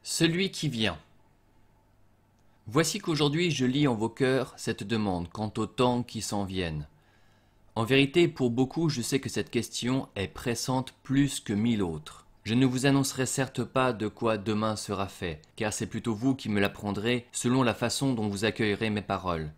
Celui qui vient. Voici qu'aujourd'hui je lis en vos cœurs cette demande quant au temps qui s'en vienne. En vérité, pour beaucoup, je sais que cette question est pressante plus que 1000 autres. Je ne vous annoncerai certes pas de quoi demain sera fait, car c'est plutôt vous qui me l'apprendrez selon la façon dont vous accueillerez mes paroles.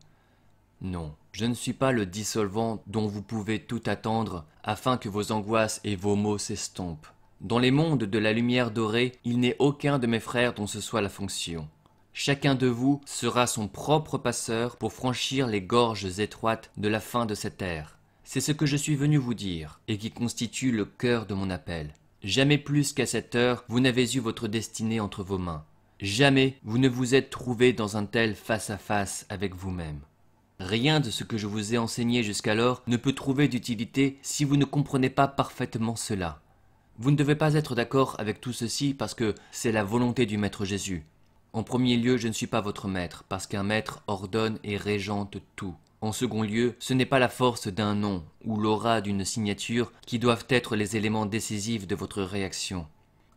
Non, je ne suis pas le dissolvant dont vous pouvez tout attendre afin que vos angoisses et vos maux s'estompent. Dans les mondes de la lumière dorée, il n'est aucun de mes frères dont ce soit la fonction. Chacun de vous sera son propre passeur pour franchir les gorges étroites de la fin de cette ère. C'est ce que je suis venu vous dire, et qui constitue le cœur de mon appel. Jamais plus qu'à cette heure, vous n'avez eu votre destinée entre vos mains. Jamais vous ne vous êtes trouvé dans un tel face-à-face avec vous-même. Rien de ce que je vous ai enseigné jusqu'alors ne peut trouver d'utilité si vous ne comprenez pas parfaitement cela. Vous ne devez pas être d'accord avec tout ceci parce que c'est la volonté du Maître Jésus. En premier lieu, je ne suis pas votre maître, parce qu'un maître ordonne et régente tout. En second lieu, ce n'est pas la force d'un nom ou l'aura d'une signature qui doivent être les éléments décisifs de votre réaction.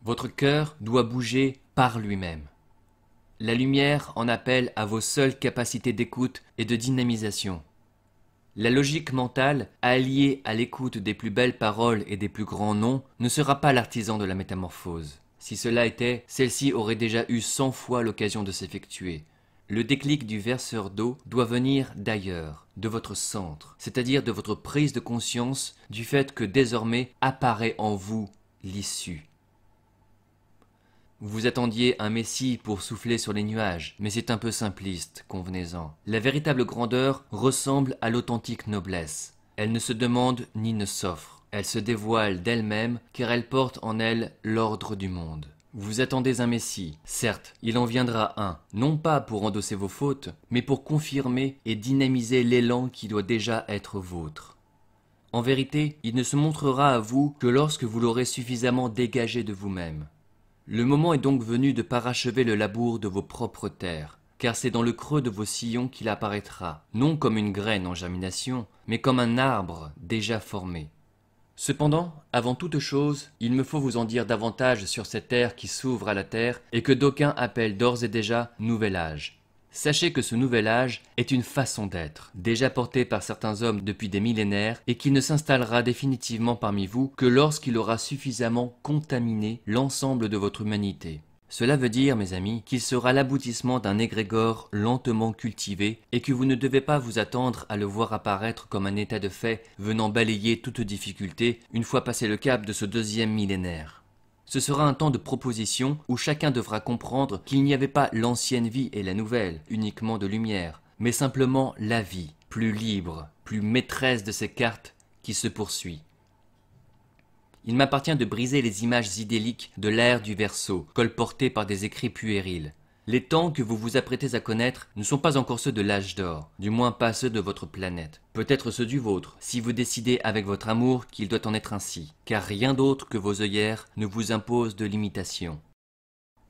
Votre cœur doit bouger par lui-même. La lumière en appelle à vos seules capacités d'écoute et de dynamisation. La logique mentale, alliée à l'écoute des plus belles paroles et des plus grands noms, ne sera pas l'artisan de la métamorphose. Si cela était, celle-ci aurait déjà eu 100 fois l'occasion de s'effectuer. Le déclic du verseur d'eau doit venir d'ailleurs, de votre centre, c'est-à-dire de votre prise de conscience du fait que désormais apparaît en vous l'issue. Vous attendiez un messie pour souffler sur les nuages, mais c'est un peu simpliste, convenez-en. La véritable grandeur ressemble à l'authentique noblesse. Elle ne se demande ni ne s'offre. Elle se dévoile d'elle-même, car elle porte en elle l'ordre du monde. Vous attendez un messie, certes, il en viendra un, non pas pour endosser vos fautes, mais pour confirmer et dynamiser l'élan qui doit déjà être vôtre. En vérité, il ne se montrera à vous que lorsque vous l'aurez suffisamment dégagé de vous-même. Le moment est donc venu de parachever le labour de vos propres terres, car c'est dans le creux de vos sillons qu'il apparaîtra, non comme une graine en germination, mais comme un arbre déjà formé. Cependant, avant toute chose, il me faut vous en dire davantage sur cette ère qui s'ouvre à la terre et que d'aucuns appellent d'ores et déjà nouvel âge. Sachez que ce nouvel âge est une façon d'être, déjà portée par certains hommes depuis des millénaires et qui ne s'installera définitivement parmi vous que lorsqu'il aura suffisamment contaminé l'ensemble de votre humanité. Cela veut dire, mes amis, qu'il sera l'aboutissement d'un égrégore lentement cultivé et que vous ne devez pas vous attendre à le voir apparaître comme un état de fait venant balayer toute difficulté une fois passé le cap de ce deuxième millénaire. Ce sera un temps de proposition où chacun devra comprendre qu'il n'y avait pas l'ancienne vie et la nouvelle, uniquement de lumière, mais simplement la vie, plus libre, plus maîtresse de ses cartes, qui se poursuit. Il m'appartient de briser les images idylliques de l'ère du Verseau, colportées par des écrits puérils. Les temps que vous vous apprêtez à connaître ne sont pas encore ceux de l'âge d'or, du moins pas ceux de votre planète. Peut-être ceux du vôtre, si vous décidez avec votre amour qu'il doit en être ainsi, car rien d'autre que vos œillères ne vous impose de limitation.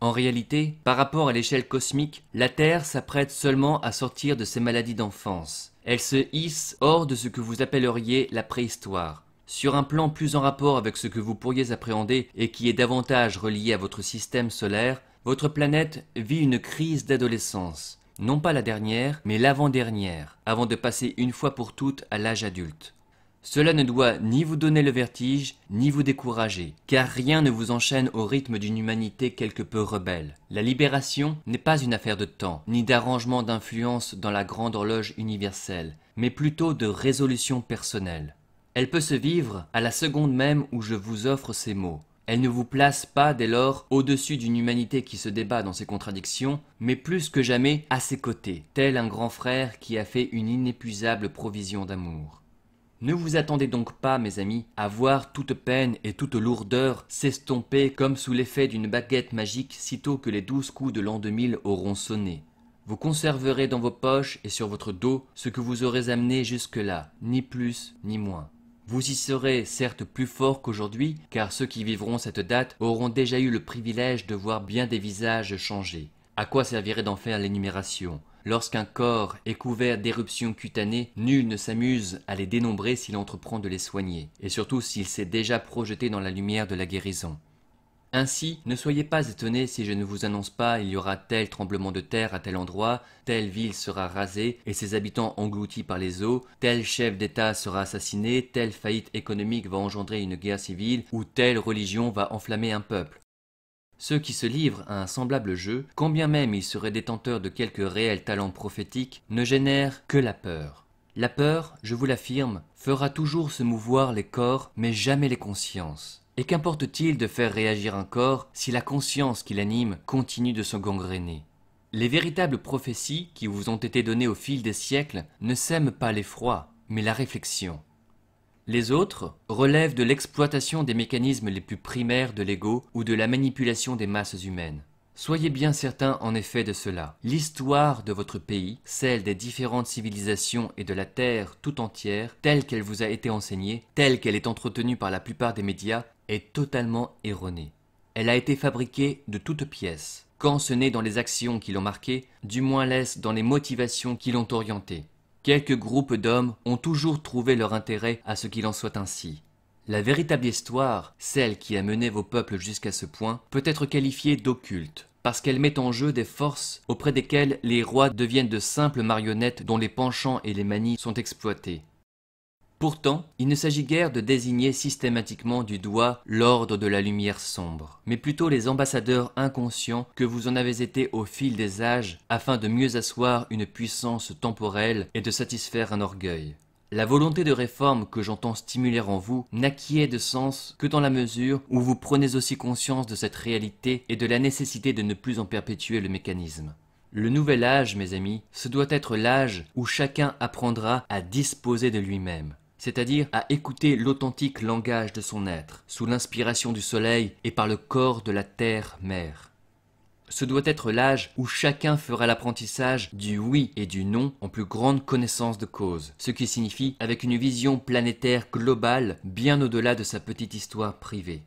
En réalité, par rapport à l'échelle cosmique, la Terre s'apprête seulement à sortir de ses maladies d'enfance. Elle se hisse hors de ce que vous appelleriez la préhistoire. Sur un plan plus en rapport avec ce que vous pourriez appréhender et qui est davantage relié à votre système solaire, votre planète vit une crise d'adolescence. Non pas la dernière, mais l'avant-dernière, avant de passer une fois pour toutes à l'âge adulte. Cela ne doit ni vous donner le vertige, ni vous décourager, car rien ne vous enchaîne au rythme d'une humanité quelque peu rebelle. La libération n'est pas une affaire de temps, ni d'arrangement d'influence dans la grande horloge universelle, mais plutôt de résolution personnelle. Elle peut se vivre à la seconde même où je vous offre ces mots. Elle ne vous place pas dès lors au-dessus d'une humanité qui se débat dans ses contradictions, mais plus que jamais à ses côtés, tel un grand frère qui a fait une inépuisable provision d'amour. Ne vous attendez donc pas, mes amis, à voir toute peine et toute lourdeur s'estomper comme sous l'effet d'une baguette magique sitôt que les 12 coups de l'an 2000 auront sonné. Vous conserverez dans vos poches et sur votre dos ce que vous aurez amené jusque-là, ni plus ni moins. Vous y serez certes plus fort qu'aujourd'hui, car ceux qui vivront cette date auront déjà eu le privilège de voir bien des visages changer. À quoi servirait d'en faire l'énumération? Lorsqu'un corps est couvert d'éruptions cutanées, nul ne s'amuse à les dénombrer s'il entreprend de les soigner, et surtout s'il s'est déjà projeté dans la lumière de la guérison. Ainsi, ne soyez pas étonnés si je ne vous annonce pas il y aura tel tremblement de terre à tel endroit, telle ville sera rasée et ses habitants engloutis par les eaux, tel chef d'État sera assassiné, telle faillite économique va engendrer une guerre civile ou telle religion va enflammer un peuple. Ceux qui se livrent à un semblable jeu, quand bien même ils seraient détenteurs de quelques réels talents prophétiques, ne génèrent que la peur. La peur, je vous l'affirme, fera toujours se mouvoir les corps, mais jamais les consciences. Et qu'importe-t-il de faire réagir un corps si la conscience qui l'anime continue de se gangréner? Les véritables prophéties qui vous ont été données au fil des siècles ne sèment pas l'effroi, mais la réflexion. Les autres relèvent de l'exploitation des mécanismes les plus primaires de l'ego ou de la manipulation des masses humaines. Soyez bien certains en effet de cela. L'histoire de votre pays, celle des différentes civilisations et de la Terre tout entière, telle qu'elle vous a été enseignée, telle qu'elle est entretenue par la plupart des médias, est totalement erronée. Elle a été fabriquée de toutes pièces. Quand ce n'est dans les actions qui l'ont marquée, du moins l'est dans les motivations qui l'ont orientée. Quelques groupes d'hommes ont toujours trouvé leur intérêt à ce qu'il en soit ainsi. La véritable histoire, celle qui a mené vos peuples jusqu'à ce point, peut être qualifiée d'occulte, parce qu'elle met en jeu des forces auprès desquelles les rois deviennent de simples marionnettes dont les penchants et les manies sont exploités. Pourtant, il ne s'agit guère de désigner systématiquement du doigt l'ordre de la lumière sombre, mais plutôt les ambassadeurs inconscients que vous en avez été au fil des âges afin de mieux asseoir une puissance temporelle et de satisfaire un orgueil. La volonté de réforme que j'entends stimuler en vous n'acquiert de sens que dans la mesure où vous prenez aussi conscience de cette réalité et de la nécessité de ne plus en perpétuer le mécanisme. Le nouvel âge, mes amis, ce doit être l'âge où chacun apprendra à disposer de lui-même, c'est-à-dire à écouter l'authentique langage de son être, sous l'inspiration du soleil et par le corps de la terre-mère. Ce doit être l'âge où chacun fera l'apprentissage du oui et du non en plus grande connaissance de cause, ce qui signifie avec une vision planétaire globale bien au-delà de sa petite histoire privée.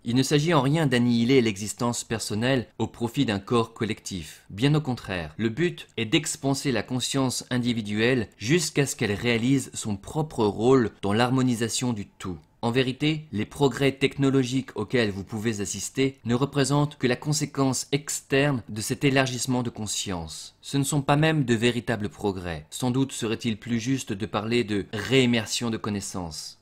Il ne s'agit en rien d'annihiler l'existence personnelle au profit d'un corps collectif. Bien au contraire, le but est d'expanser la conscience individuelle jusqu'à ce qu'elle réalise son propre rôle dans l'harmonisation du tout. En vérité, les progrès technologiques auxquels vous pouvez assister ne représentent que la conséquence externe de cet élargissement de conscience. Ce ne sont pas même de véritables progrès. Sans doute serait-il plus juste de parler de réimmersion de connaissances.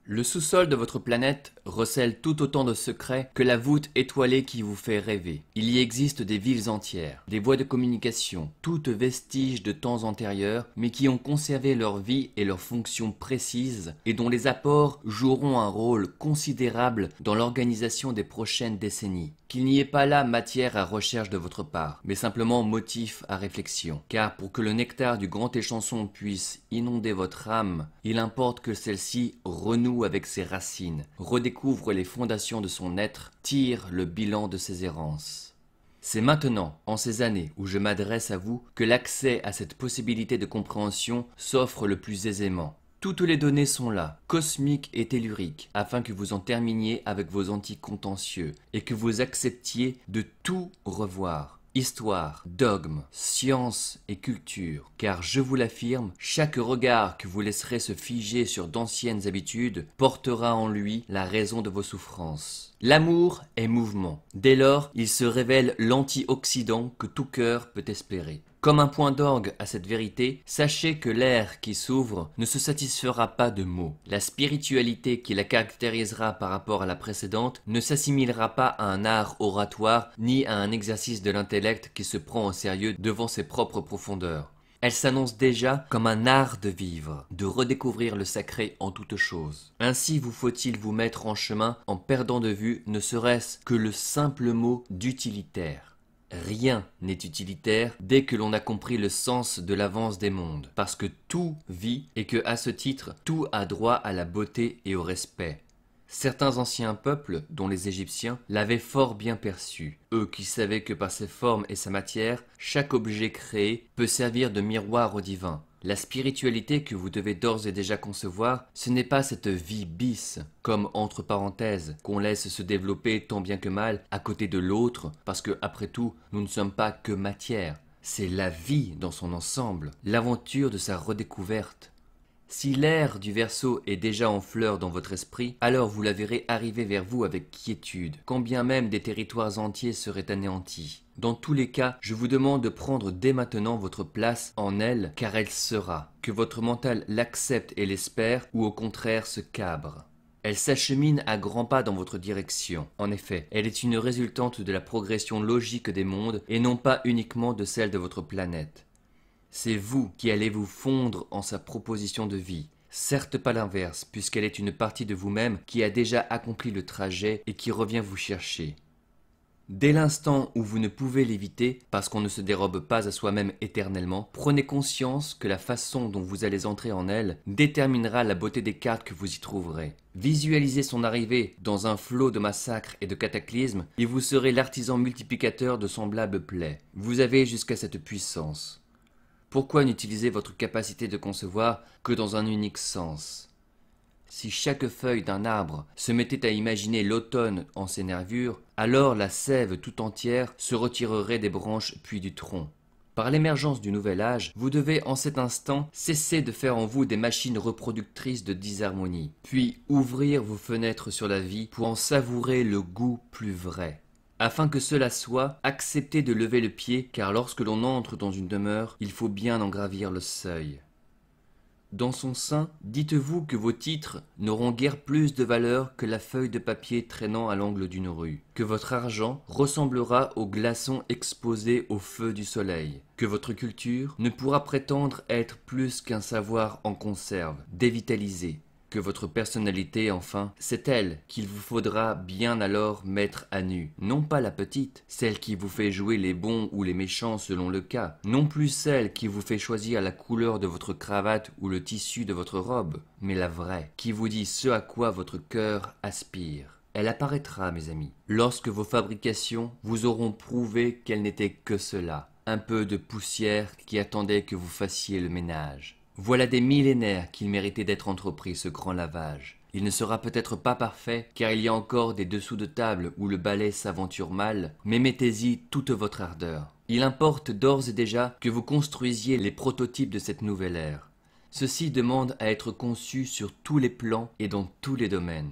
Le sous-sol de votre planète recèle tout autant de secrets que la voûte étoilée qui vous fait rêver. Il y existe des villes entières, des voies de communication, toutes vestiges de temps antérieurs, mais qui ont conservé leur vie et leurs fonctions précises, et dont les apports joueront un rôle considérable dans l'organisation des prochaines décennies. Qu'il n'y ait pas là matière à recherche de votre part, mais simplement motif à réflexion. Car pour que le nectar du grand échanson puisse inonder votre âme, il importe que celle-ci renoue avec ses racines, redécouvre les fondations de son être, tire le bilan de ses errances. C'est maintenant, en ces années où je m'adresse à vous, que l'accès à cette possibilité de compréhension s'offre le plus aisément. Toutes les données sont là, cosmiques et telluriques, afin que vous en terminiez avec vos antiques contentieux et que vous acceptiez de tout revoir. Histoire, dogme, science et culture, car je vous l'affirme, chaque regard que vous laisserez se figer sur d'anciennes habitudes portera en lui la raison de vos souffrances. L'amour est mouvement. Dès lors, il se révèle l'anti-oxydant que tout cœur peut espérer. Comme un point d'orgue à cette vérité, sachez que l'air qui s'ouvre ne se satisfera pas de mots. La spiritualité qui la caractérisera par rapport à la précédente ne s'assimilera pas à un art oratoire ni à un exercice de l'intellect qui se prend au sérieux devant ses propres profondeurs. Elle s'annonce déjà comme un art de vivre, de redécouvrir le sacré en toute chose. Ainsi vous faut-il vous mettre en chemin en perdant de vue ne serait-ce que le simple mot d'utilitaire. Rien n'est utilitaire dès que l'on a compris le sens de l'avance des mondes, parce que tout vit et que, à ce titre, tout a droit à la beauté et au respect. Certains anciens peuples, dont les Égyptiens, l'avaient fort bien perçu, eux qui savaient que par ses formes et sa matière, chaque objet créé peut servir de miroir au divin. La spiritualité que vous devez d'ores et déjà concevoir, ce n'est pas cette vie bis, comme entre parenthèses, qu'on laisse se développer tant bien que mal à côté de l'autre, parce que, après tout, nous ne sommes pas que matière. C'est la vie dans son ensemble, l'aventure de sa redécouverte. Si l'air du Verseau est déjà en fleur dans votre esprit, alors vous la verrez arriver vers vous avec quiétude, quand bien même des territoires entiers seraient anéantis. Dans tous les cas, je vous demande de prendre dès maintenant votre place en elle, car elle sera. Que votre mental l'accepte et l'espère, ou au contraire se cabre. Elle s'achemine à grands pas dans votre direction. En effet, elle est une résultante de la progression logique des mondes et non pas uniquement de celle de votre planète. C'est vous qui allez vous fondre en sa proposition de vie. Certes pas l'inverse, puisqu'elle est une partie de vous-même qui a déjà accompli le trajet et qui revient vous chercher. Dès l'instant où vous ne pouvez l'éviter, parce qu'on ne se dérobe pas à soi-même éternellement, prenez conscience que la façon dont vous allez entrer en elle déterminera la beauté des cartes que vous y trouverez. Visualisez son arrivée dans un flot de massacres et de cataclysmes, et vous serez l'artisan multiplicateur de semblables plaies. Vous avez jusqu'à cette puissance. Pourquoi n'utiliser votre capacité de concevoir que dans un unique sens ? Si chaque feuille d'un arbre se mettait à imaginer l'automne en ses nervures, alors la sève tout entière se retirerait des branches puis du tronc. Par l'émergence du nouvel âge, vous devez en cet instant cesser de faire en vous des machines reproductrices de disharmonie, puis ouvrir vos fenêtres sur la vie pour en savourer le goût plus vrai. Afin que cela soit, acceptez de lever le pied, car lorsque l'on entre dans une demeure, il faut bien en gravir le seuil. Dans son sein, dites-vous que vos titres n'auront guère plus de valeur que la feuille de papier traînant à l'angle d'une rue, que votre argent ressemblera aux glaçons exposés au feu du soleil, que votre culture ne pourra prétendre être plus qu'un savoir en conserve, dévitalisé, que votre personnalité, enfin, c'est elle qu'il vous faudra bien alors mettre à nu. Non pas la petite, celle qui vous fait jouer les bons ou les méchants selon le cas. Non plus celle qui vous fait choisir la couleur de votre cravate ou le tissu de votre robe, mais la vraie, qui vous dit ce à quoi votre cœur aspire. Elle apparaîtra, mes amis, lorsque vos fabrications vous auront prouvé qu'elle n'était que cela, un peu de poussière qui attendait que vous fassiez le ménage. Voilà des millénaires qu'il méritait d'être entrepris ce grand lavage. Il ne sera peut-être pas parfait, car il y a encore des dessous de table où le balai s'aventure mal, mais mettez-y toute votre ardeur. Il importe d'ores et déjà que vous construisiez les prototypes de cette nouvelle ère. Ceci demande à être conçu sur tous les plans et dans tous les domaines.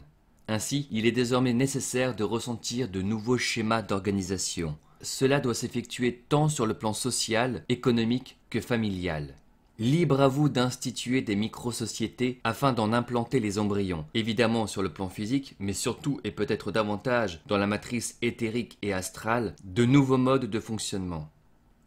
Ainsi, il est désormais nécessaire de ressentir de nouveaux schémas d'organisation. Cela doit s'effectuer tant sur le plan social, économique que familial. Libre à vous d'instituer des micro-sociétés afin d'en implanter les embryons, évidemment sur le plan physique, mais surtout et peut-être davantage dans la matrice éthérique et astrale, de nouveaux modes de fonctionnement.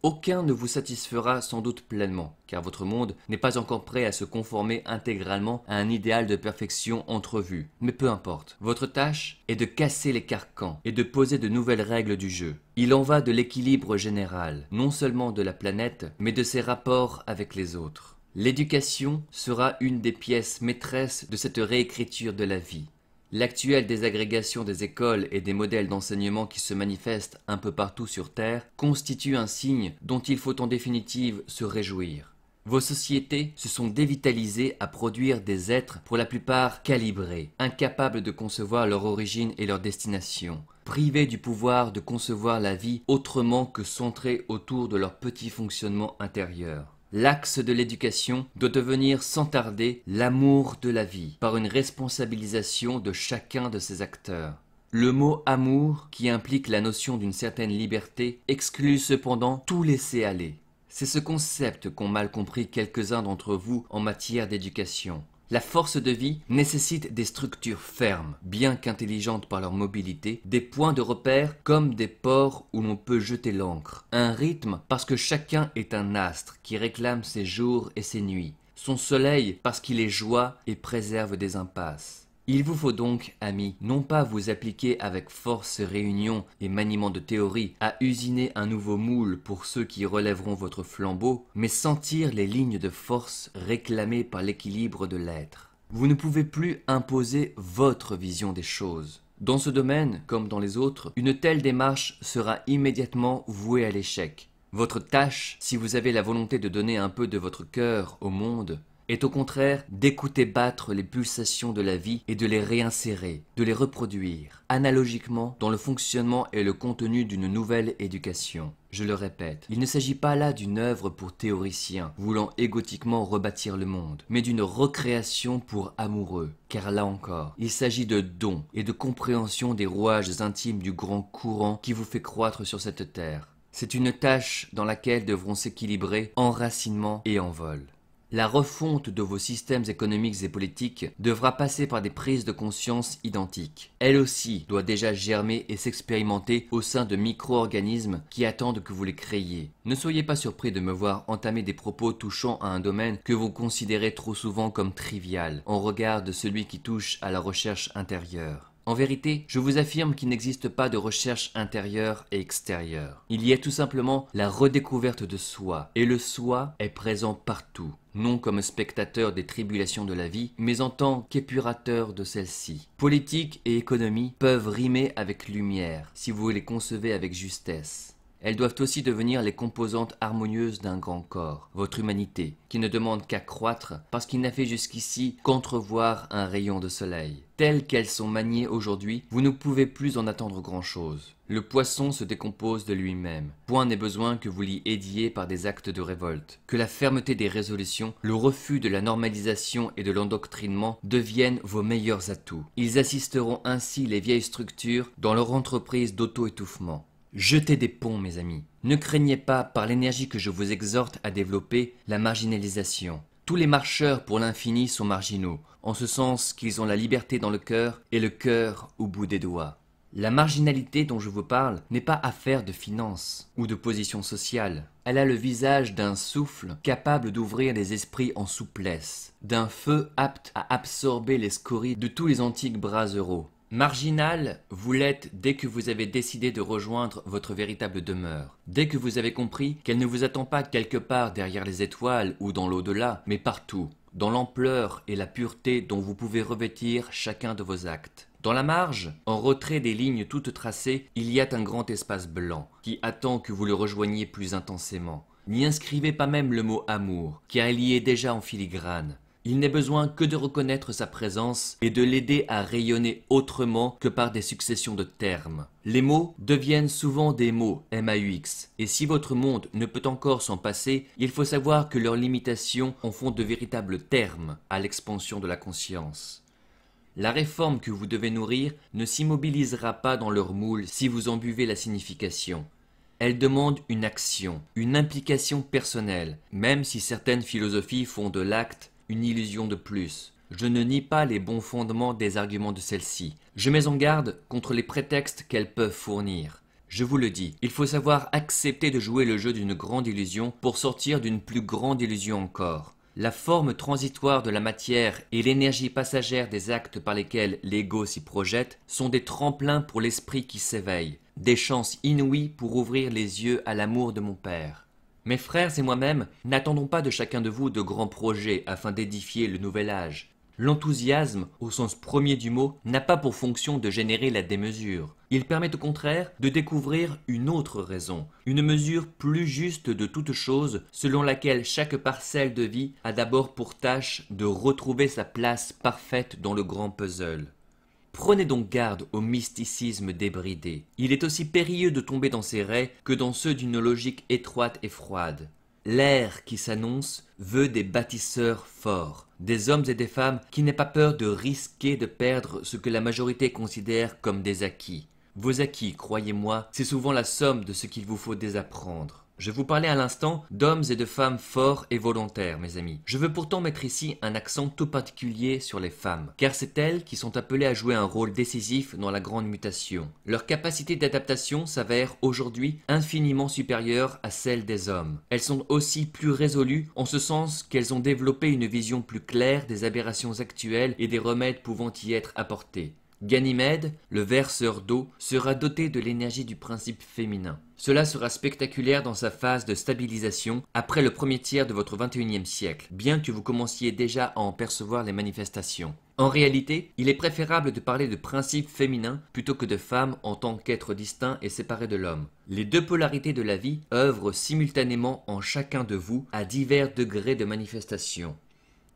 Aucun ne vous satisfera sans doute pleinement, car votre monde n'est pas encore prêt à se conformer intégralement à un idéal de perfection entrevu. Mais peu importe, votre tâche est de casser les carcans et de poser de nouvelles règles du jeu. Il en va de l'équilibre général, non seulement de la planète, mais de ses rapports avec les autres. L'éducation sera une des pièces maîtresses de cette réécriture de la vie. L'actuelle désagrégation des écoles et des modèles d'enseignement qui se manifestent un peu partout sur Terre constitue un signe dont il faut en définitive se réjouir. Vos sociétés se sont dévitalisées à produire des êtres pour la plupart calibrés, incapables de concevoir leur origine et leur destination, privés du pouvoir de concevoir la vie autrement que centrée autour de leur petit fonctionnement intérieur. L'axe de l'éducation doit devenir sans tarder l'amour de la vie, par une responsabilisation de chacun de ses acteurs. Le mot amour, qui implique la notion d'une certaine liberté, exclut cependant tout laisser aller. C'est ce concept qu'ont mal compris quelques-uns d'entre vous en matière d'éducation. La force de vie nécessite des structures fermes, bien qu'intelligentes par leur mobilité, des points de repère comme des ports où l'on peut jeter l'ancre, un rythme parce que chacun est un astre qui réclame ses jours et ses nuits, son soleil parce qu'il est joie et préserve des impasses. Il vous faut donc, amis, non pas vous appliquer avec force, réunion et maniement de théorie à usiner un nouveau moule pour ceux qui relèveront votre flambeau, mais sentir les lignes de force réclamées par l'équilibre de l'être. Vous ne pouvez plus imposer votre vision des choses. Dans ce domaine, comme dans les autres, une telle démarche sera immédiatement vouée à l'échec. Votre tâche, si vous avez la volonté de donner un peu de votre cœur au monde, est au contraire d'écouter battre les pulsations de la vie et de les réinsérer, de les reproduire, analogiquement dans le fonctionnement et le contenu d'une nouvelle éducation. Je le répète, il ne s'agit pas là d'une œuvre pour théoriciens voulant égotiquement rebâtir le monde, mais d'une recréation pour amoureux, car là encore, il s'agit de don et de compréhension des rouages intimes du grand courant qui vous fait croître sur cette terre. C'est une tâche dans laquelle devront s'équilibrer enracinement et envol. La refonte de vos systèmes économiques et politiques devra passer par des prises de conscience identiques. Elle aussi doit déjà germer et s'expérimenter au sein de micro-organismes qui attendent que vous les créiez. Ne soyez pas surpris de me voir entamer des propos touchant à un domaine que vous considérez trop souvent comme trivial, en regard de celui qui touche à la recherche intérieure. En vérité, je vous affirme qu'il n'existe pas de recherche intérieure et extérieure. Il y a tout simplement la redécouverte de soi, et le soi est présent partout, non comme spectateur des tribulations de la vie, mais en tant qu'épurateur de celles-ci. Politique et économie peuvent rimer avec lumière, si vous les concevez avec justesse. Elles doivent aussi devenir les composantes harmonieuses d'un grand corps, votre humanité, qui ne demande qu'à croître parce qu'il n'a fait jusqu'ici qu'entrevoir un rayon de soleil. Telles qu'elles sont maniées aujourd'hui, vous ne pouvez plus en attendre grand-chose. Le poisson se décompose de lui-même. Point n'est besoin que vous l'y aidiez par des actes de révolte. Que la fermeté des résolutions, le refus de la normalisation et de l'endoctrinement deviennent vos meilleurs atouts. Ils assisteront ainsi les vieilles structures dans leur entreprise d'auto-étouffement. Jetez des ponts, mes amis. Ne craignez pas, par l'énergie que je vous exhorte à développer, la marginalisation. Tous les marcheurs pour l'infini sont marginaux, en ce sens qu'ils ont la liberté dans le cœur et le cœur au bout des doigts. La marginalité dont je vous parle n'est pas affaire de finance ou de position sociale. Elle a le visage d'un souffle capable d'ouvrir les esprits en souplesse, d'un feu apte à absorber les scories de tous les antiques braseurots. Marginal, vous l'êtes dès que vous avez décidé de rejoindre votre véritable demeure, dès que vous avez compris qu'elle ne vous attend pas quelque part derrière les étoiles ou dans l'au-delà, mais partout, dans l'ampleur et la pureté dont vous pouvez revêtir chacun de vos actes. Dans la marge, en retrait des lignes toutes tracées, il y a un grand espace blanc, qui attend que vous le rejoigniez plus intensément. N'y inscrivez pas même le mot amour, car il y est déjà en filigrane. Il n'est besoin que de reconnaître sa présence et de l'aider à rayonner autrement que par des successions de termes. Les mots deviennent souvent des mots, M-A-U-X, et si votre monde ne peut encore s'en passer, il faut savoir que leurs limitations en font de véritables termes à l'expansion de la conscience. La réforme que vous devez nourrir ne s'immobilisera pas dans leur moule si vous en buvez la signification. Elle demande une action, une implication personnelle, même si certaines philosophies font de l'acte une illusion de plus. Je ne nie pas les bons fondements des arguments de celle-ci. Je mets en garde contre les prétextes qu'elles peuvent fournir. Je vous le dis, il faut savoir accepter de jouer le jeu d'une grande illusion pour sortir d'une plus grande illusion encore. La forme transitoire de la matière et l'énergie passagère des actes par lesquels l'ego s'y projette sont des tremplins pour l'esprit qui s'éveille, des chances inouïes pour ouvrir les yeux à l'amour de mon Père. Mes frères et moi-même n'attendons pas de chacun de vous de grands projets afin d'édifier le nouvel âge. L'enthousiasme, au sens premier du mot, n'a pas pour fonction de générer la démesure. Il permet au contraire de découvrir une autre raison, une mesure plus juste de toute chose, selon laquelle chaque parcelle de vie a d'abord pour tâche de retrouver sa place parfaite dans le grand puzzle. Prenez donc garde au mysticisme débridé. Il est aussi périlleux de tomber dans ces raies que dans ceux d'une logique étroite et froide. L'ère qui s'annonce veut des bâtisseurs forts, des hommes et des femmes qui n'aient pas peur de risquer de perdre ce que la majorité considère comme des acquis. Vos acquis, croyez-moi, c'est souvent la somme de ce qu'il vous faut désapprendre. Je vous parlais à l'instant d'hommes et de femmes forts et volontaires, mes amis. Je veux pourtant mettre ici un accent tout particulier sur les femmes, car c'est elles qui sont appelées à jouer un rôle décisif dans la grande mutation. Leur capacité d'adaptation s'avère aujourd'hui infiniment supérieure à celle des hommes. Elles sont aussi plus résolues en ce sens qu'elles ont développé une vision plus claire des aberrations actuelles et des remèdes pouvant y être apportés. Ganymède, le verseur d'eau, sera doté de l'énergie du principe féminin. Cela sera spectaculaire dans sa phase de stabilisation après le premier tiers de votre 21e siècle, bien que vous commenciez déjà à en percevoir les manifestations. En réalité, il est préférable de parler de principe féminin plutôt que de femme en tant qu'être distinct et séparé de l'homme. Les deux polarités de la vie œuvrent simultanément en chacun de vous à divers degrés de manifestation.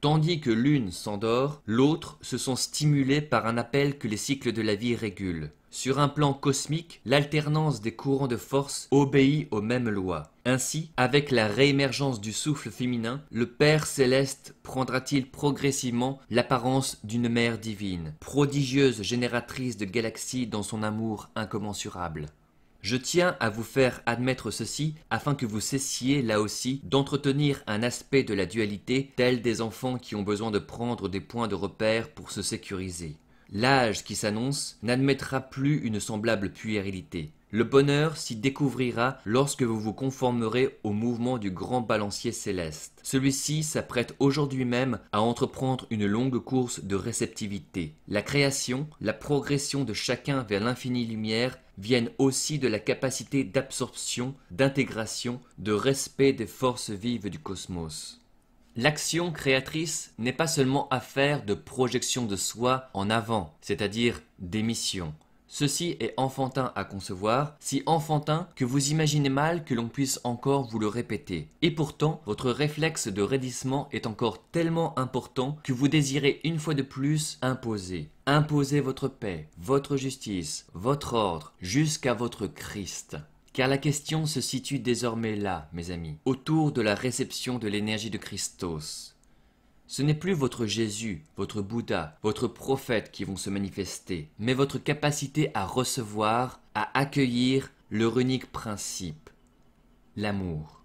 Tandis que l'une s'endort, l'autre se sent stimulée par un appel que les cycles de la vie régulent. Sur un plan cosmique, l'alternance des courants de force obéit aux mêmes lois. Ainsi, avec la réémergence du souffle féminin, le Père céleste prendra-t-il progressivement l'apparence d'une mère divine, prodigieuse génératrice de galaxies dans son amour incommensurable. Je tiens à vous faire admettre ceci afin que vous cessiez là aussi d'entretenir un aspect de la dualité tel des enfants qui ont besoin de prendre des points de repère pour se sécuriser. L'âge qui s'annonce n'admettra plus une semblable puérilité. Le bonheur s'y découvrira lorsque vous vous conformerez au mouvement du grand balancier céleste. Celui-ci s'apprête aujourd'hui même à entreprendre une longue course de réceptivité. La création, la progression de chacun vers l'infinie lumière viennent aussi de la capacité d'absorption, d'intégration, de respect des forces vives du cosmos. L'action créatrice n'est pas seulement affaire de projection de soi en avant, c'est-à-dire d'émission. Ceci est enfantin à concevoir, si enfantin que vous imaginez mal que l'on puisse encore vous le répéter. Et pourtant, votre réflexe de raidissement est encore tellement important que vous désirez une fois de plus imposer. Imposer votre paix, votre justice, votre ordre, jusqu'à votre Christ. Car la question se situe désormais là, mes amis, autour de la réception de l'énergie de Christos. Ce n'est plus votre Jésus, votre Bouddha, votre prophète qui vont se manifester, mais votre capacité à recevoir, à accueillir leur unique principe, l'amour.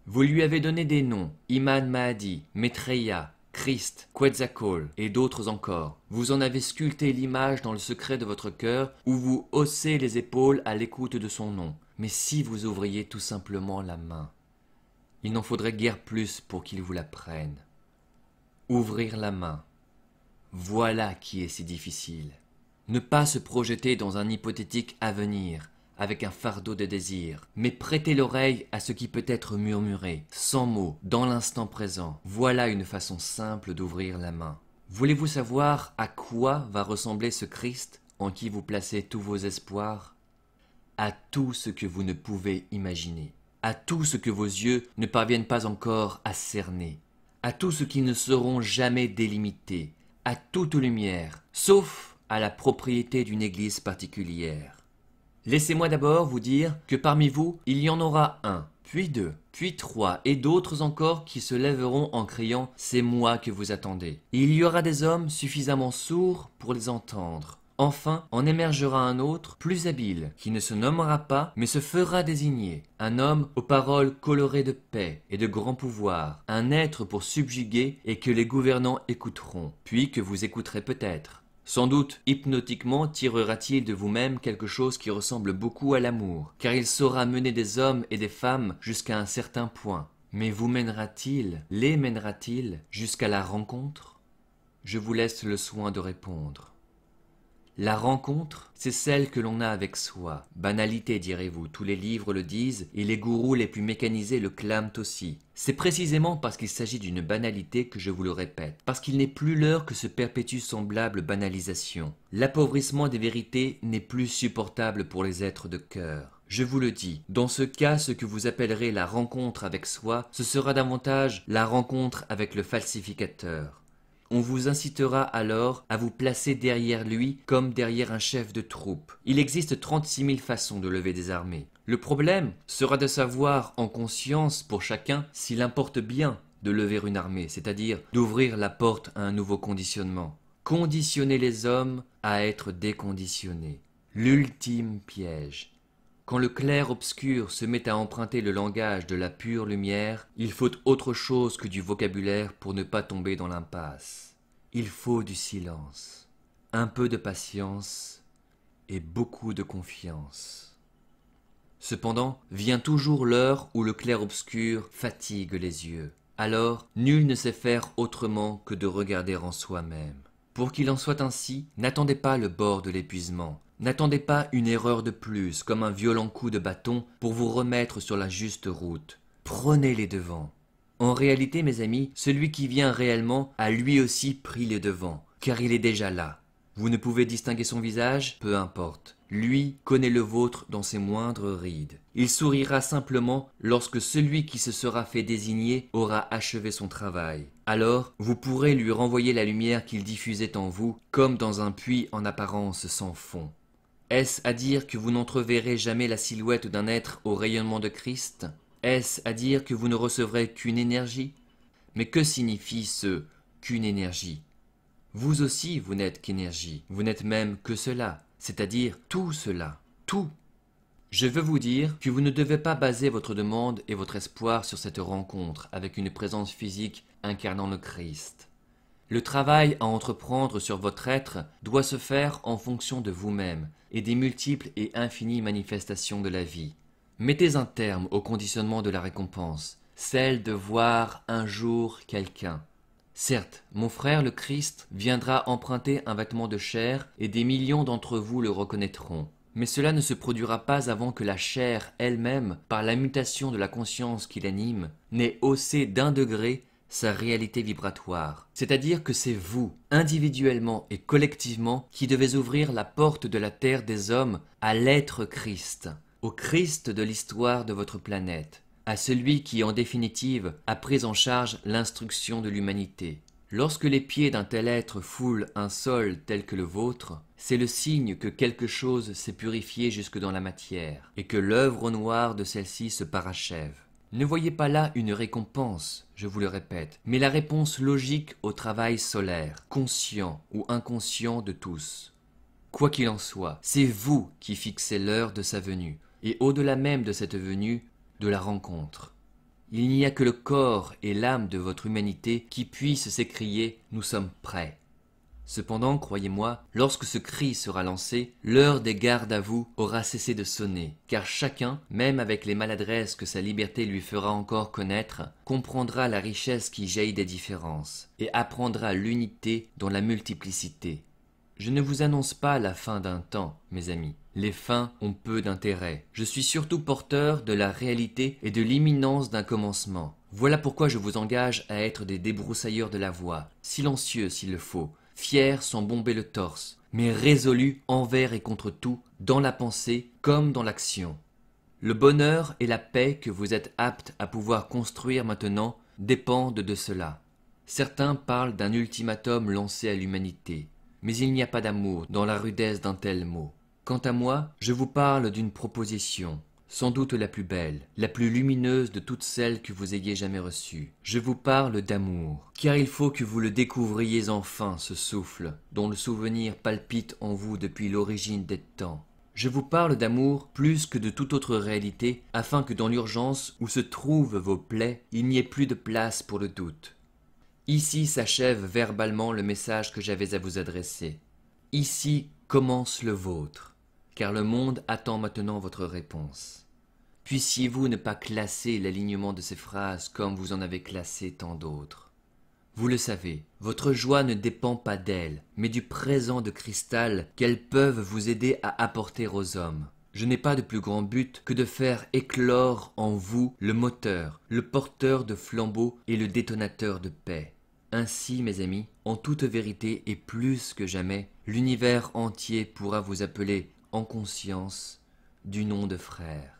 Vous lui avez donné des noms, Imam Mahdi, Maitreya, Christ, Quetzalcoatl et d'autres encore. Vous en avez sculpté l'image dans le secret de votre cœur où vous haussez les épaules à l'écoute de son nom. Mais si vous ouvriez tout simplement la main, il n'en faudrait guère plus pour qu'il vous la prenne. Ouvrir la main, voilà qui est si difficile. Ne pas se projeter dans un hypothétique avenir, avec un fardeau de désir, mais prêter l'oreille à ce qui peut être murmuré, sans mots, dans l'instant présent. Voilà une façon simple d'ouvrir la main. Voulez-vous savoir à quoi va ressembler ce Christ en qui vous placez tous vos espoirs? À tout ce que vous ne pouvez imaginer, à tout ce que vos yeux ne parviennent pas encore à cerner, à tout ce qui ne seront jamais délimités, à toute lumière, sauf à la propriété d'une église particulière. Laissez-moi d'abord vous dire que parmi vous, il y en aura un, puis deux, puis trois, et d'autres encore qui se lèveront en criant « C'est moi que vous attendez ». Il y aura des hommes suffisamment sourds pour les entendre. Enfin, en émergera un autre, plus habile, qui ne se nommera pas, mais se fera désigner. Un homme aux paroles colorées de paix et de grand pouvoir, un être pour subjuguer et que les gouvernants écouteront, puis que vous écouterez peut-être. Sans doute, hypnotiquement tirera-t-il de vous-même quelque chose qui ressemble beaucoup à l'amour, car il saura mener des hommes et des femmes jusqu'à un certain point. Mais vous mènera-t-il, les mènera-t-il jusqu'à la rencontre? Je vous laisse le soin de répondre. La rencontre, c'est celle que l'on a avec soi. Banalité, direz-vous, tous les livres le disent, et les gourous les plus mécanisés le clament aussi. C'est précisément parce qu'il s'agit d'une banalité que je vous le répète, parce qu'il n'est plus l'heure que se perpétue semblable banalisation. L'appauvrissement des vérités n'est plus supportable pour les êtres de cœur. Je vous le dis, dans ce cas, ce que vous appellerez la rencontre avec soi, ce sera davantage la rencontre avec le falsificateur. On vous incitera alors à vous placer derrière lui comme derrière un chef de troupe. Il existe 36 000 façons de lever des armées. Le problème sera de savoir en conscience pour chacun s'il importe bien de lever une armée, c'est-à-dire d'ouvrir la porte à un nouveau conditionnement. Conditionner les hommes à être déconditionnés. L'ultime piège. Quand le clair-obscur se met à emprunter le langage de la pure lumière, il faut autre chose que du vocabulaire pour ne pas tomber dans l'impasse. Il faut du silence, un peu de patience et beaucoup de confiance. Cependant, vient toujours l'heure où le clair-obscur fatigue les yeux. Alors, nul ne sait faire autrement que de regarder en soi-même. Pour qu'il en soit ainsi, n'attendez pas le bord de l'épuisement. N'attendez pas une erreur de plus, comme un violent coup de bâton, pour vous remettre sur la juste route. Prenez les devants. En réalité, mes amis, celui qui vient réellement a lui aussi pris les devants, car il est déjà là. Vous ne pouvez distinguer son visage? Peu importe. lui connaît le vôtre dans ses moindres rides. Il sourira simplement lorsque celui qui se sera fait désigner aura achevé son travail. Alors, vous pourrez lui renvoyer la lumière qu'il diffusait en vous, comme dans un puits en apparence sans fond. Est-ce à dire que vous n'entreverrez jamais la silhouette d'un être au rayonnement de Christ? Est-ce à dire que vous ne recevrez qu'une énergie? Mais que signifie ce « qu'une énergie » ? Vous aussi, vous n'êtes qu'énergie, vous n'êtes même que cela, c'est-à-dire tout cela, tout. Je veux vous dire que vous ne devez pas baser votre demande et votre espoir sur cette rencontre avec une présence physique incarnant le Christ. Le travail à entreprendre sur votre être doit se faire en fonction de vous-même et des multiples et infinies manifestations de la vie. Mettez un terme au conditionnement de la récompense, celle de voir un jour quelqu'un. Certes, mon frère le Christ viendra emprunter un vêtement de chair et des millions d'entre vous le reconnaîtront. Mais cela ne se produira pas avant que la chair elle-même, par la mutation de la conscience qui l'anime, n'ait haussé d'1 degré sa réalité vibratoire. C'est-à-dire que c'est vous, individuellement et collectivement, qui devez ouvrir la porte de la terre des hommes à l'être Christ, au Christ de l'histoire de votre planète, à celui qui, en définitive, a pris en charge l'instruction de l'humanité. Lorsque les pieds d'un tel être foulent un sol tel que le vôtre, c'est le signe que quelque chose s'est purifié jusque dans la matière, et que l'œuvre noire de celle-ci se parachève. Ne voyez pas là une récompense, je vous le répète, mais la réponse logique au travail solaire, conscient ou inconscient de tous. Quoi qu'il en soit, c'est vous qui fixez l'heure de sa venue, et au-delà même de cette venue, de la rencontre. Il n'y a que le corps et l'âme de votre humanité qui puissent s'écrier « Nous sommes prêts ». Cependant, croyez-moi, lorsque ce cri sera lancé, l'heure des gardes à vous aura cessé de sonner, car chacun, même avec les maladresses que sa liberté lui fera encore connaître, comprendra la richesse qui jaillit des différences, et apprendra l'unité dans la multiplicité. Je ne vous annonce pas la fin d'un temps, mes amis. Les fins ont peu d'intérêt. Je suis surtout porteur de la réalité et de l'imminence d'un commencement. Voilà pourquoi je vous engage à être des débroussailleurs de la voie, silencieux s'il le faut, fiers sans bomber le torse, mais résolus envers et contre tout, dans la pensée comme dans l'action. Le bonheur et la paix que vous êtes aptes à pouvoir construire maintenant dépendent de cela. Certains parlent d'un ultimatum lancé à l'humanité, mais il n'y a pas d'amour dans la rudesse d'un tel mot. Quant à moi, je vous parle d'une proposition, sans doute la plus belle, la plus lumineuse de toutes celles que vous ayez jamais reçues. Je vous parle d'amour, car il faut que vous le découvriez enfin, ce souffle, dont le souvenir palpite en vous depuis l'origine des temps. Je vous parle d'amour plus que de toute autre réalité, afin que dans l'urgence où se trouvent vos plaies, il n'y ait plus de place pour le doute. Ici s'achève verbalement le message que j'avais à vous adresser. Ici commence le vôtre, car le monde attend maintenant votre réponse. Puissiez-vous ne pas classer l'alignement de ces phrases comme vous en avez classé tant d'autres. Vous le savez, votre joie ne dépend pas d'elles, mais du présent de cristal qu'elles peuvent vous aider à apporter aux hommes. Je n'ai pas de plus grand but que de faire éclore en vous le moteur, le porteur de flambeaux et le détonateur de paix. Ainsi, mes amis, en toute vérité et plus que jamais, l'univers entier pourra vous appeler en conscience du nom de frère.